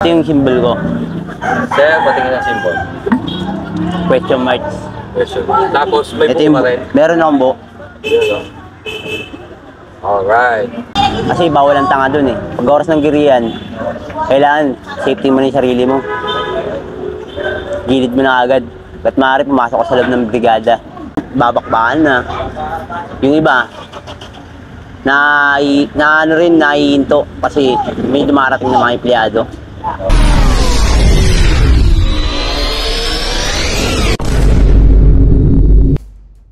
Ito yung symbol ko. Sir, patingin ang symbol. Question marks. Question. Tapos may Ito buo yung, ka rin. meron akong buo. Yun, no? Alright. Kasi bawal ang tanga dun eh. Pag oras ng giriyan, kailangan safety mo na yung sarili mo. Gilid mo na agad. Ba't maaari pumasok ka sa loob ng brigada. Babakbakan na. Yung iba, na ano rin, naihinto. Kasi may dumarating na mga empleyado.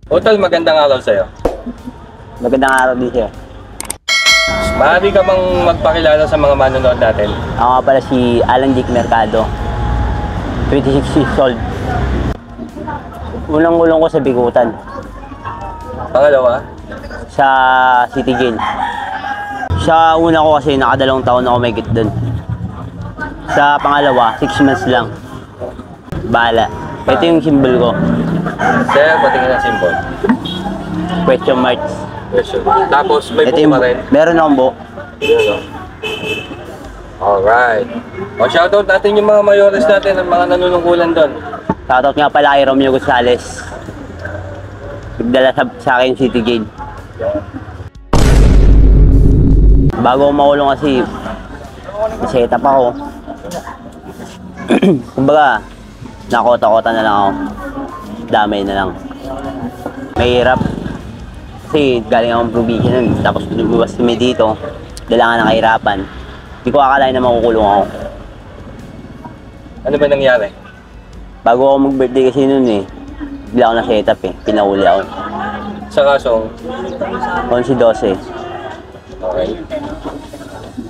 Hotel, magandang araw sa'yo. Magandang araw din siya. Maaari ka bang magpakilala sa mga manonood natin? Ako nga pala si Alan Dick Mercado. 26 years old. Unang-ulong ko sa Bigutan. Pangalawa? Sa City Jail. Sa una ko kasi nakadalawang taon ako may git dun. Sa pangalawa, 6 months lang. Bala. Ito yung symbol ko. Sir, patingin ang symbol. Question marks. Question. Tapos may Ito buo yung, ka rin. meron akong buo. Yun, no? Alright. O, shoutout natin yung mga mayores natin, ang mga nanunungkulan doon. Shoutout nga pala kay Romeo Gonzales. Nagdala sa akin City Jail. Bago ako makulong kasi, set up ako. Kumbaga, nakota-kota na lang ako. Damay na lang. Mahirap. Kasi galing akong probinsya nun. Tapos lumabas kami dito. Dala nga ng kahirapan. Hindi ko akalain na makukulong ako. Ano ba nangyari? Bago ako mag-birthday kasi nun eh. Bigla ako na set up eh. Pinahuli ako. Sa kasong? 11-12. Okay.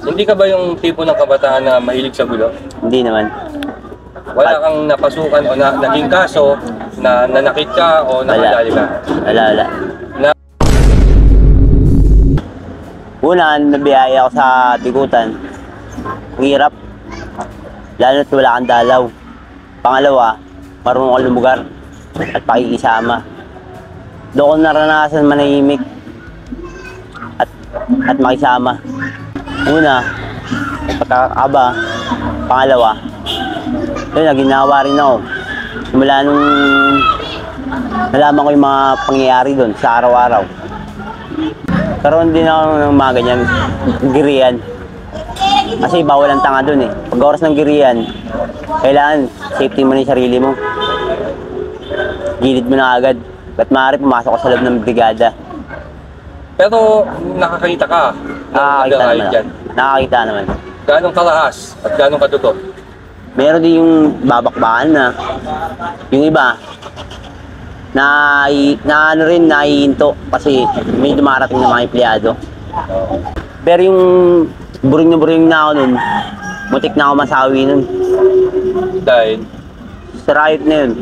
Hindi ka ba yung tipo ng kabataan na mahilig sa gulo? Hindi naman. Wala kang napasukan o naging kaso na nanakit ka o nakadali ka? Wala. Una, nabiyaya ako sa Bigutan. Ang hirap. Lalo na't wala kang dalaw. Pangalawa, marunong kang lumugar at pakikisama. Doon ko naranasan manahimik at makisama. Una, pagkakaba. Pangalawa, yun, naginawa rin ako. Simula nung nalaman ko yung mga pangyayari doon sa araw-araw. Karoon din ako ng mga ganyan, giriyan. Kasi bawal ang tanga doon eh. Pag oras ng giriyan, kailangan safety mo na yung sarili mo. Gilid mo na agad. Ba't maaari pumasok ka sa loob ng brigada. Pero nakakita ka. Nakakita naman. Nakakita naman. Ganong kalahas at ganong kadugo? Meron din yung babakbakan na. Yung iba, na ano rin, naihinto kasi may dumarating na mga empleyado. Pero yung buring na ako nun, mutik na ako masawi nun. Dahil? Sa riot na yun.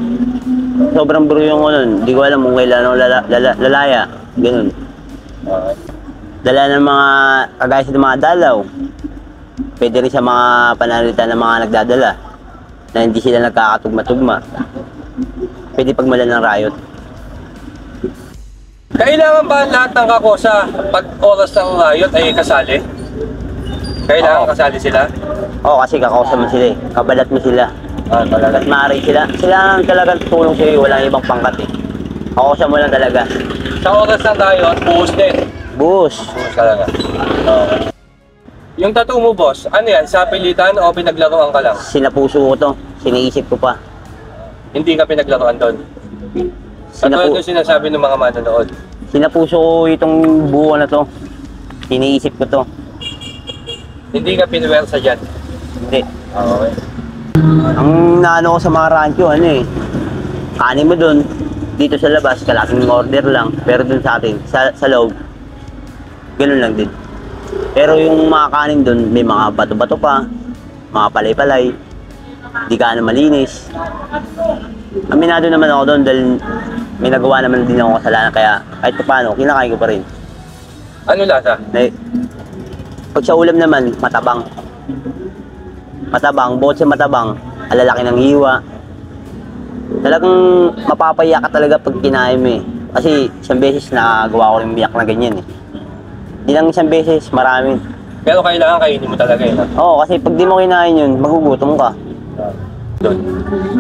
Sobrang buring ko nun. Hindi ko alam kung kailan ako lalaya. Ganun. Dala ng mga, kagaya sa mga dalaw. Pwede rin sa mga pananalita ng mga nagdadala na hindi sila nagkakatugma-tugma. Pwede pagmala ng riot. Kailangan ba lahat ng kakosa pag oras ng riot ay kasali? Kailangan kasali sila? Oo, kasi kakausap mo sila eh. Kabalat mo sila. Talaga. At maaari sila. Sila ang talagang tutulong sa'yo. Walang ibang pangkat eh. Kakausap mo lang talaga. Sa oras ng riot, buhos din. Buhos. Buhos talaga. Okay. Yung tattoo mo, boss, ano yan? Sa pilitan o pinaglaruan ka lang? Sinapuso ko to. Siniisip ko pa. Hindi ka pinaglaruan doon? Ano yung sinasabi ng mga manonood? Sinapuso ko itong buo na to. Siniisip ko to. Hindi ka pinuwersa dyan? Hindi. Okay. Ang naano ko sa mga rancho, ano eh. Kanin mo dun. Dito sa labas, kalaking order lang. Pero dun sa atin, sa loob, ganun lang din. Pero yung mga kanin dun, may mga bato-bato pa. Mga palay-palay. Di ka malinis. Aminado naman ako doon dahil may nagawa naman din ako kasalanan, kaya kahit paano, kinakain ko pa rin. Ano lasa? Pag sa ulam naman, matabang. Matabang, bukod sa matabang, alalaki ng hiwa. Talagang mapapaya ka talaga pag kinain mo eh. Kasi isang beses nakagawa ko rin biyak na ganyan eh. Di lang isang beses, marami. Pero kailangan kainin mo talaga yun. Oo, kasi pag di mo kinain yun, magugutom ka. Doon.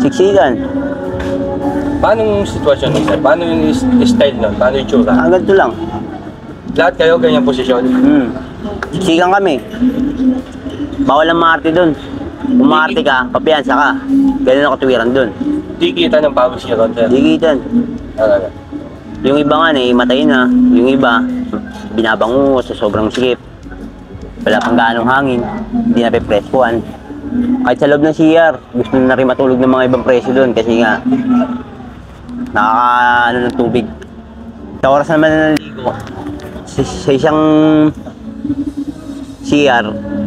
Siksikan. Paano yung sitwasyon nun, sir? Paano yung style nun? Paano yung tsura? Ganito lang. Lahat kayo ganyang posisyon? Siksikan kami. Bawal ang maarte dun. Kung maarte ka, papiyansa ka. Ganun ang katuwiran dun. Di kita ng pawis niya ron, sir. Digitan. Talaga. Yung iba nga matay na. Yung iba, binabango sa sobrang sikip. Wala pang ganong hangin. Hindi na pepreskuhan. Kahit sa loob ng CR, gusto na rin matulog ng mga ibang presyo doon kasi nga nakaka ng tubig. Sa oras naman na naligo, sa isang CR,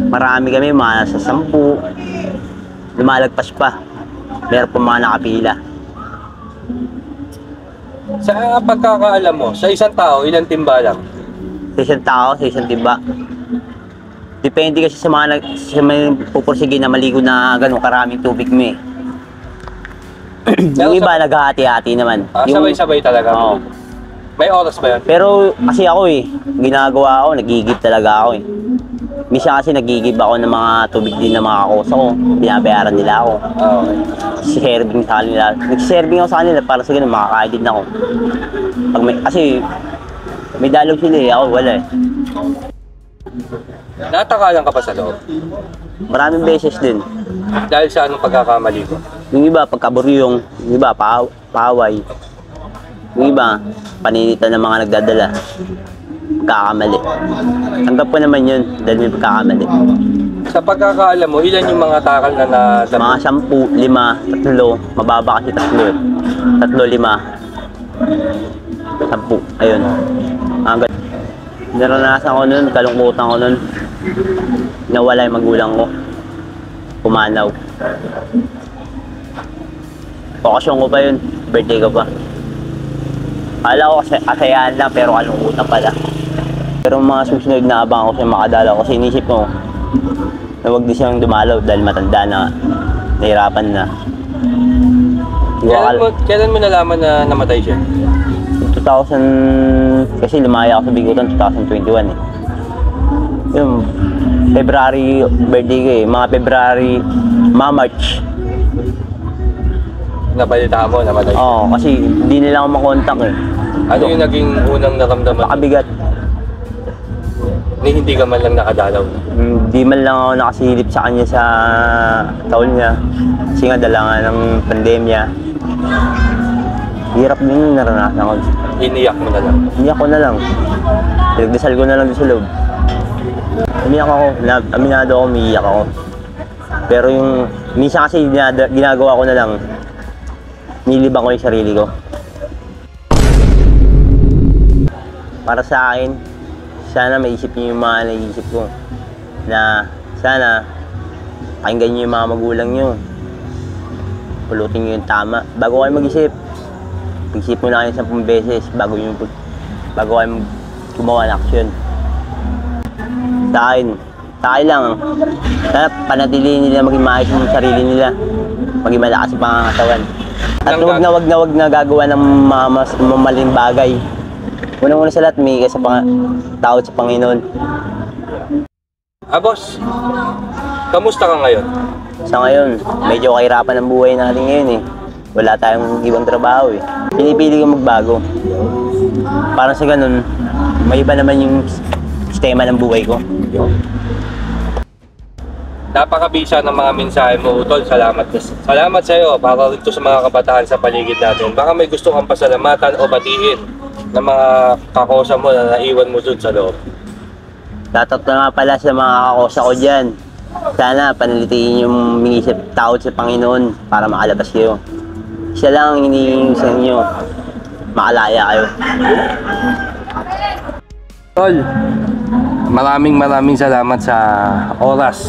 marami kami, mga nasa 10, lumalagpas pa. Meron pa mga nakapila. Sa pagkakaalam mo, sa isang tao, ilang timba lang? Sa isang tao, sa isang timba. Depende kasi sa mga pupursige na maligo na ganun karaming tubig mo eh. Yung iba naghahati-hati naman. Sabay-sabay talaga. Oo. May oras ba yan? Pero kasi ako ginagawa ako, nagigib talaga ako eh. Minsan kasi nagigib ako ng mga tubig din ng mga kakosa ko. Binabayaran nila ako. Okay. Serving sa kanila. Nag-serving ako sa kanila para sa ganun, makakain din ako. Kasi may dalog sila eh, ako wala eh. Natakalan ka pa sa loob? Maraming beses din. Dahil sa anong pagkakamali ko? Yung iba, pagkaburyong. Yung iba, paaway. Yung iba, paninitan ng mga nagdadala. Pagkakamali. Tanggap ko naman yun dahil may pagkakamali. Sa pagkakaalam mo, ilan yung mga takal na nadami? Mga 10, 5, 3, mababa kasi 3, 5. 10, ayun. Hanggang naranasan ko nun, kalungkutan ko nun. Nawala yung magulang ko. Pumanaw. Bakasyon ko pa yun, birthday ko pa. Akala ko kasi asayaan lang pero kalungkutan pala. Pero mga susunod na abang ako siya makadala kasi inisip ko na huwag din siyang dumalaw dahil matanda na, nahirapan na. Kailan mo nalaman na namatay siya? 2000, kasi lumaya ako sa Bigutan 2021 eh. Yung February birthday ko eh, mga February, March. Nabalita mo, namatay siya? Oo, kasi hindi nila ako makontak eh. Ano yung naging unang naramdaman? Makabigat. Ni hindi ka man lang nakadalaw? Hindi man lang ako nakasilip sa kanya sa taon niya. Kasi nga dala nga ng pandemya. Hirap din yung naranasan ko. Iniyak mo na lang? Iniyak ko na lang. Pinagdasal ko na lang doon sa loob. Umiyak ako, aminado ako, umiiyak ako. Pero yung, minsan kasi ginagawa ko na lang, nilibang ko yung sarili ko. Para sa akin, sana maisip niyo yung mga naisip ko. Na sana, pakinggan niyo yung mga magulang niyo. Pulutin niyo yung tama. Bago kayo mag-isip, mag-isip mo na kayo 10 beses bago kayo gumawa ng aksyon. Sa akin lang, sana panatilihin nila maging maayos yung sarili nila, maging malakas ang pangangatawan. At wag na gagawa ng mga maling bagay. Unang-una sa lahat, may sa tawad sa Panginoon. Boss, kamusta ka ngayon? Sa ngayon, medyo kahirapan ang buhay natin ngayon eh. Wala tayong ibang trabaho eh. Pinipili ko magbago. Parang sa ganun, may iba naman yung sistema ng buhay ko. Napakabisa ng mga mensahe mo, Utol. Salamat sa iyo para rito sa mga kabataan sa paligid natin. Baka may gusto kang pasalamatan o batiin ng mga kakosa mo na naiwan mo dun sa loob. Tatot na nga pala sa mga kakosa ko dyan. Sana panalitiin yung mingisip tawad sa Panginoon para makalabas kayo. Siya lang ang hinihingi sa inyo. Makalaya kayo. Tol, maraming salamat sa oras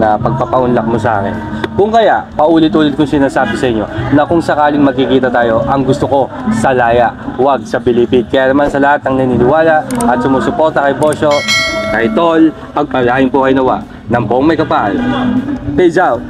na pagpapaunlak mo sa akin. Kung kaya, paulit-ulit kong sinasabi sa inyo na kung sakaling magkikita tayo, ang gusto ko, salaya, huwag sa bilipid. Kaya naman sa lahat ng naniniwala at sumusuporta kay Bosyo, kay Tol, pagpalain po kayo nawa ng buong may kapal. Peace out!